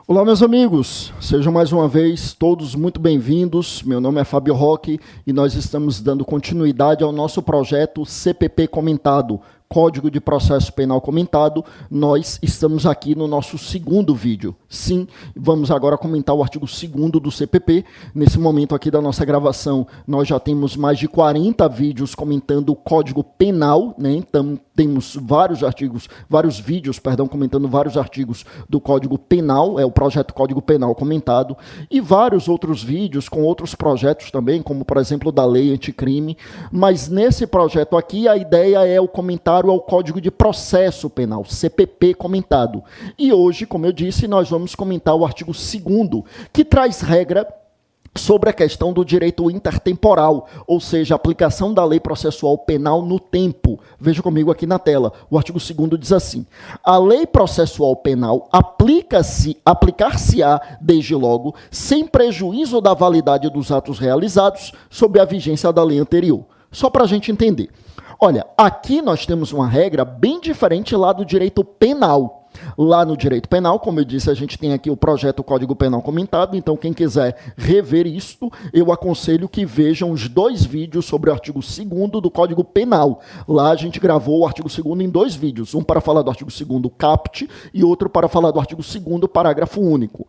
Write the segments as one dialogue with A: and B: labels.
A: Olá, meus amigos, sejam mais uma vez todos muito bem-vindos. Meu nome é Fábio Roque e nós estamos dando continuidade ao nosso projeto CPP Comentado, Código de Processo Penal Comentado. Nós estamos aqui no nosso segundo vídeo. Sim, vamos agora comentar o artigo 2º do CPP. Nesse momento aqui da nossa gravação, nós já temos mais de 40 vídeos comentando o Código Penal, né? Então, temos vários vídeos, comentando vários artigos do Código Penal, é o projeto Código Penal Comentado, e vários outros vídeos com outros projetos também, como, por exemplo, da Lei Anticrime. Mas nesse projeto aqui, a ideia é o comentário ao Código de Processo Penal, CPP Comentado. E hoje, como eu disse, nós vamos comentar o artigo 2º, que traz regra sobre a questão do direito intertemporal, ou seja, a aplicação da lei processual penal no tempo. Veja comigo aqui na tela. O artigo 2º diz assim: a lei processual penal aplicar-se-á desde logo, sem prejuízo da validade dos atos realizados, sob a vigência da lei anterior. Só para a gente entender. Olha, aqui nós temos uma regra bem diferente lá do direito penal. Lá no direito penal, como eu disse, a gente tem aqui o projeto Código Penal Comentado, então quem quiser rever isso, eu aconselho que vejam os 2 vídeos sobre o artigo 2º do Código Penal. Lá a gente gravou o artigo 2º em 2 vídeos, um para falar do artigo 2º caput e outro para falar do artigo 2º parágrafo único.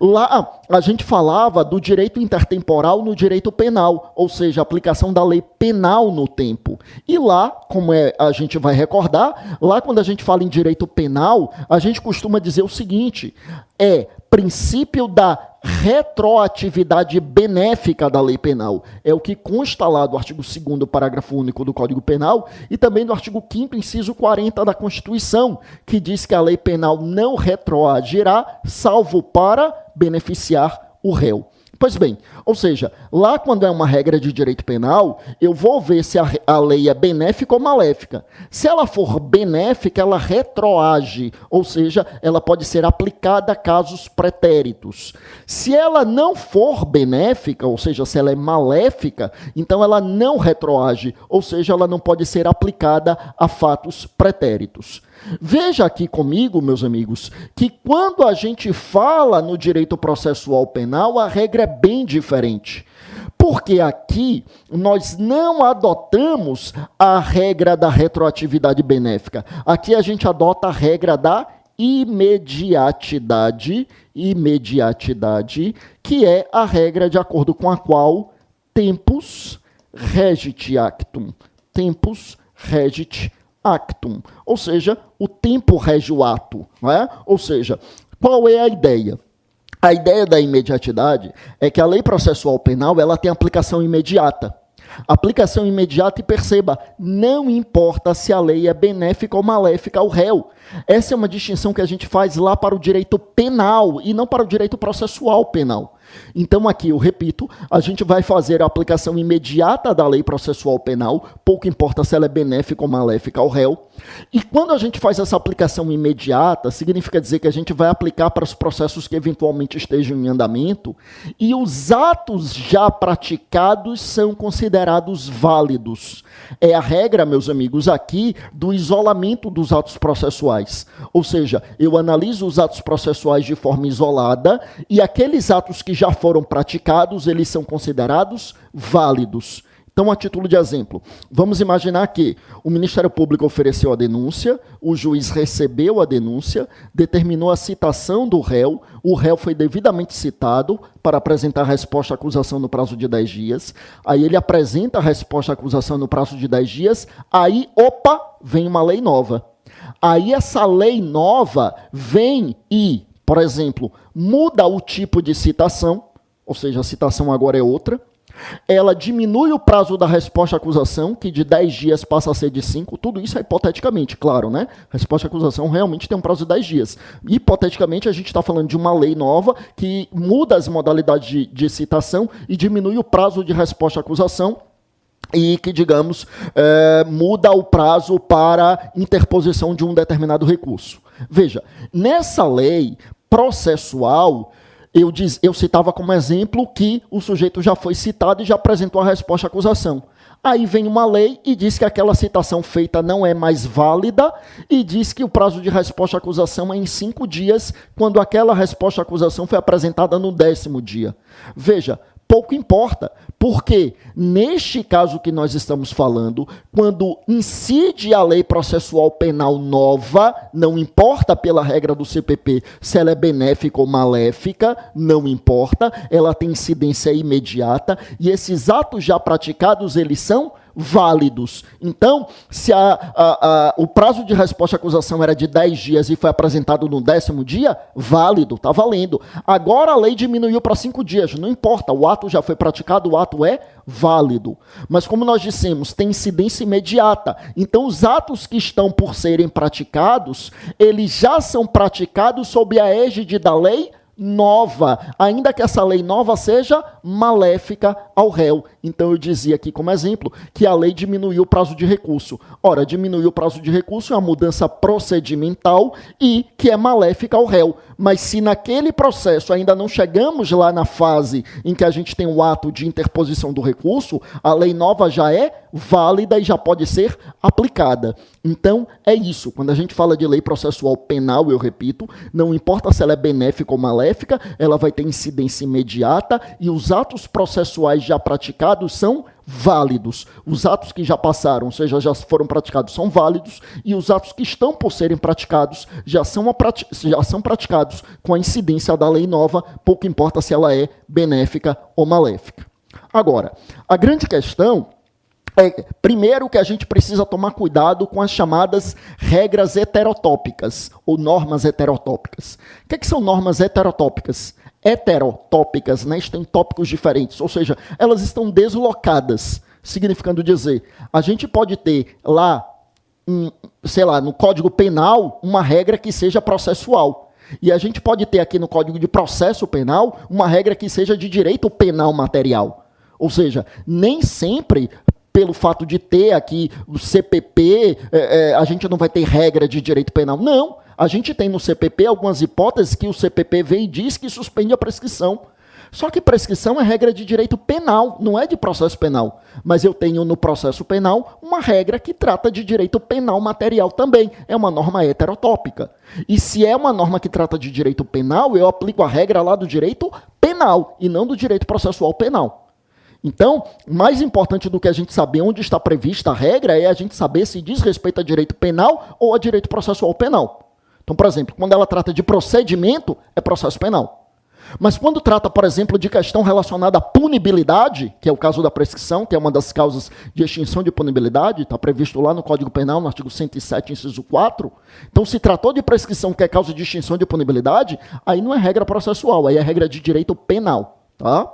A: Lá a gente falava do direito intertemporal no direito penal, ou seja, a aplicação da lei penal no tempo. E lá, como a gente vai recordar, lá quando a gente fala em direito penal, a gente costuma dizer o seguinte: é princípio da retroatividade benéfica da lei penal. É o que consta lá do artigo 2º, parágrafo único do Código Penal e também do artigo 5º, inciso 40 da Constituição, que diz que a lei penal não retroagirá, salvo para beneficiar o réu. Pois bem, ou seja, lá quando é uma regra de direito penal, eu vou ver se a lei é benéfica ou maléfica. Se ela for benéfica, ela retroage, ou seja, ela pode ser aplicada a casos pretéritos. Se ela não for benéfica, ou seja, se ela é maléfica, então ela não retroage, ou seja, ela não pode ser aplicada a fatos pretéritos. Veja aqui comigo, meus amigos, que quando a gente fala no direito processual penal, a regra é bem diferente. Porque aqui nós não adotamos a regra da retroatividade benéfica. Aqui a gente adota a regra da imediatidade, que é a regra de acordo com a qual tempus regit actum. Tempus regit actum, ou seja, o tempo rege o ato, não é? Ou seja, qual é a ideia? A ideia da imediatidade é que a lei processual penal ela tem aplicação imediata. Aplicação imediata, e perceba, não importa se a lei é benéfica ou maléfica ao réu. Essa é uma distinção que a gente faz lá para o direito penal e não para o direito processual penal. Então aqui, eu repito, a gente vai fazer a aplicação imediata da lei processual penal, pouco importa se ela é benéfica ou maléfica ao réu. E quando a gente faz essa aplicação imediata, significa dizer que a gente vai aplicar para os processos que eventualmente estejam em andamento, e os atos já praticados são considerados válidos. É a regra, meus amigos, aqui do isolamento dos atos processuais. Ou seja, eu analiso os atos processuais de forma isolada e aqueles atos que já foram praticados, eles são considerados válidos. Então, a título de exemplo, vamos imaginar que o Ministério Público ofereceu a denúncia, o juiz recebeu a denúncia, determinou a citação do réu, o réu foi devidamente citado para apresentar a resposta à acusação no prazo de 10 dias, aí ele apresenta a resposta à acusação no prazo de 10 dias, aí, vem uma lei nova. Aí essa lei nova vem e, por exemplo, muda o tipo de citação, ou seja, a citação agora é outra. Ela diminui o prazo da resposta à acusação, que de 10 dias passa a ser de 5. Tudo isso é hipoteticamente, claro, né? A resposta à acusação realmente tem um prazo de 10 dias. Hipoteticamente, a gente está falando de uma lei nova que muda as modalidades de citação e diminui o prazo de resposta à acusação e que, digamos, muda o prazo para interposição de um determinado recurso. Veja, nessa lei processual, eu citava como exemplo que o sujeito já foi citado e já apresentou a resposta à acusação. Aí vem uma lei e diz que aquela citação feita não é mais válida e diz que o prazo de resposta à acusação é em 5 dias, quando aquela resposta à acusação foi apresentada no 10º dia. Veja, pouco importa, porque neste caso que nós estamos falando, quando incide a lei processual penal nova, não importa pela regra do CPP se ela é benéfica ou maléfica, não importa, ela tem incidência imediata e esses atos já praticados, eles são válidos. Então, se o prazo de resposta à acusação era de 10 dias e foi apresentado no 10º dia, válido, está valendo. Agora a lei diminuiu para 5 dias, não importa, o ato já foi praticado, o ato é válido. Mas como nós dissemos, tem incidência imediata. Então, os atos que estão por serem praticados, eles já são praticados sob a égide da lei nova, ainda que essa lei nova seja maléfica ao réu. Então eu dizia aqui como exemplo que a lei diminuiu o prazo de recurso. Ora, diminuiu o prazo de recurso é uma mudança procedimental e que é maléfica ao réu. Mas se naquele processo ainda não chegamos lá na fase em que a gente tem o ato de interposição do recurso, a lei nova já é válida e já pode ser aplicada. Então, é isso. Quando a gente fala de lei processual penal, eu repito, não importa se ela é benéfica ou maléfica, ela vai ter incidência imediata e os atos processuais já praticados são válidos. Os atos que já passaram, ou seja, já foram praticados, são válidos e os atos que estão por serem praticados já são praticados com a incidência da lei nova, pouco importa se ela é benéfica ou maléfica. Agora, a grande questão é, primeiro, que a gente precisa tomar cuidado com as chamadas regras heterotópicas ou normas heterotópicas. O que são normas heterotópicas? Heterotópicas, né, têm tópicos diferentes, ou seja, elas estão deslocadas, significando dizer, a gente pode ter lá, sei lá, no Código Penal, uma regra que seja processual. E a gente pode ter aqui no Código de Processo Penal uma regra que seja de direito penal material. Ou seja, nem sempre, pelo fato de ter aqui o CPP, a gente não vai ter regra de direito penal. Não, a gente tem no CPP algumas hipóteses que o CPP vem e diz que suspende a prescrição. Só que prescrição é regra de direito penal, não é de processo penal. Mas eu tenho no processo penal uma regra que trata de direito penal material também. É uma norma heterotópica. E se é uma norma que trata de direito penal, eu aplico a regra lá do direito penal e não do direito processual penal. Então, mais importante do que a gente saber onde está prevista a regra é a gente saber se diz respeito a direito penal ou a direito processual penal. Então, por exemplo, quando ela trata de procedimento, é processo penal. Mas quando trata, por exemplo, de questão relacionada à punibilidade, que é o caso da prescrição, que é uma das causas de extinção de punibilidade, está previsto lá no Código Penal, no artigo 107, inciso 4. Então, se tratou de prescrição que é causa de extinção de punibilidade, aí não é regra processual, aí é regra de direito penal, tá?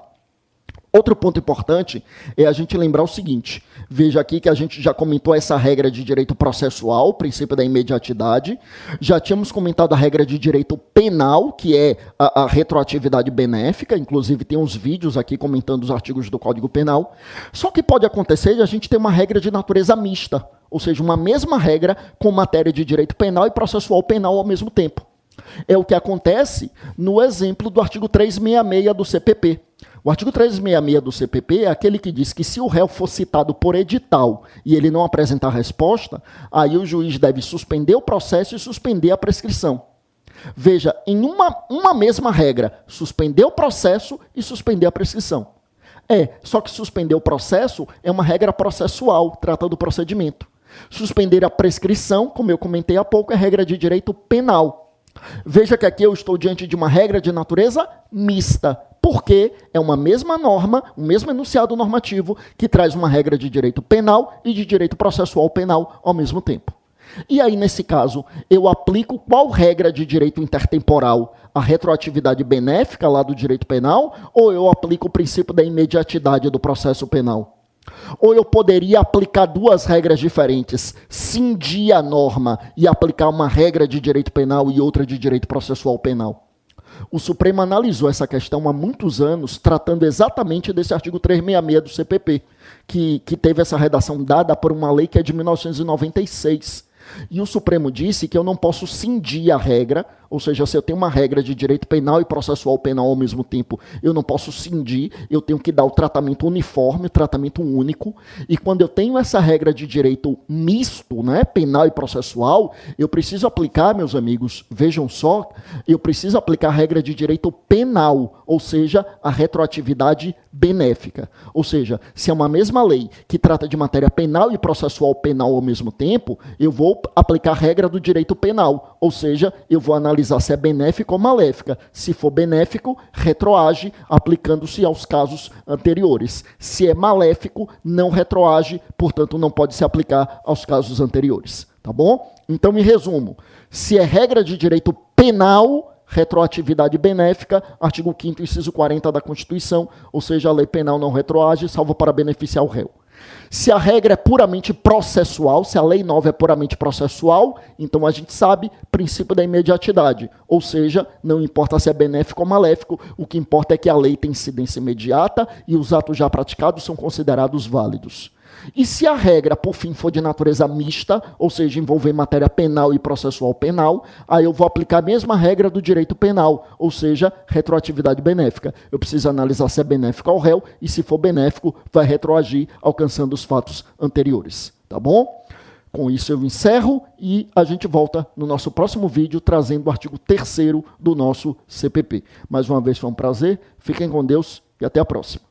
A: Outro ponto importante é a gente lembrar o seguinte, veja aqui que a gente já comentou essa regra de direito processual, o princípio da imediatidade, já tínhamos comentado a regra de direito penal, que é a retroatividade benéfica, inclusive tem uns vídeos aqui comentando os artigos do Código Penal, só que pode acontecer de a gente ter uma regra de natureza mista, ou seja, uma mesma regra com matéria de direito penal e processual penal ao mesmo tempo. É o que acontece no exemplo do artigo 366 do CPP. O artigo 366 do CPP é aquele que diz que se o réu for citado por edital e ele não apresentar resposta, aí o juiz deve suspender o processo e suspender a prescrição. Veja, em uma mesma regra, suspender o processo e suspender a prescrição. Só que suspender o processo é uma regra processual, trata do procedimento. Suspender a prescrição, como eu comentei há pouco, é regra de direito penal. Veja que aqui eu estou diante de uma regra de natureza mista, porque é uma mesma norma, o mesmo enunciado normativo, que traz uma regra de direito penal e de direito processual penal ao mesmo tempo. E aí, nesse caso, eu aplico qual regra de direito intertemporal? A retroatividade benéfica lá do direito penal, ou eu aplico o princípio da imediatidade do processo penal? Ou eu poderia aplicar duas regras diferentes, cindir a norma e aplicar uma regra de direito penal e outra de direito processual penal? O Supremo analisou essa questão há muitos anos, tratando exatamente desse artigo 366 do CPP, que teve essa redação dada por uma lei que é de 1996. E o Supremo disse que eu não posso cindir a regra, ou seja, se eu tenho uma regra de direito penal e processual penal ao mesmo tempo, eu não posso cindir, eu tenho que dar o tratamento uniforme, o tratamento único, e quando eu tenho essa regra de direito misto, né, penal e processual, eu preciso aplicar, meus amigos, vejam só, eu preciso aplicar a regra de direito penal, ou seja, a retroatividade benéfica. Ou seja, se é uma mesma lei que trata de matéria penal e processual penal ao mesmo tempo, eu vou aplicar a regra do direito penal, ou seja, eu vou analisar se é benéfico ou maléfica. Se for benéfico, retroage, aplicando-se aos casos anteriores. Se é maléfico, não retroage, portanto, não pode se aplicar aos casos anteriores. Tá bom? Então, em resumo, se é regra de direito penal, retroatividade benéfica, artigo 5º, inciso 40 da Constituição, ou seja, a lei penal não retroage, salvo para beneficiar o réu. Se a regra é puramente processual, se a lei nova é puramente processual, então a gente sabe princípio da imediatidade, ou seja, não importa se é benéfico ou maléfico, o que importa é que a lei tem incidência imediata e os atos já praticados são considerados válidos. E se a regra, por fim, for de natureza mista, ou seja, envolver matéria penal e processual penal, aí eu vou aplicar a mesma regra do direito penal, ou seja, retroatividade benéfica. Eu preciso analisar se é benéfico ao réu e, se for benéfico, vai retroagir alcançando os fatos anteriores. Tá bom? Com isso eu encerro e a gente volta no nosso próximo vídeo trazendo o artigo 3º do nosso CPP. Mais uma vez foi um prazer, fiquem com Deus e até a próxima.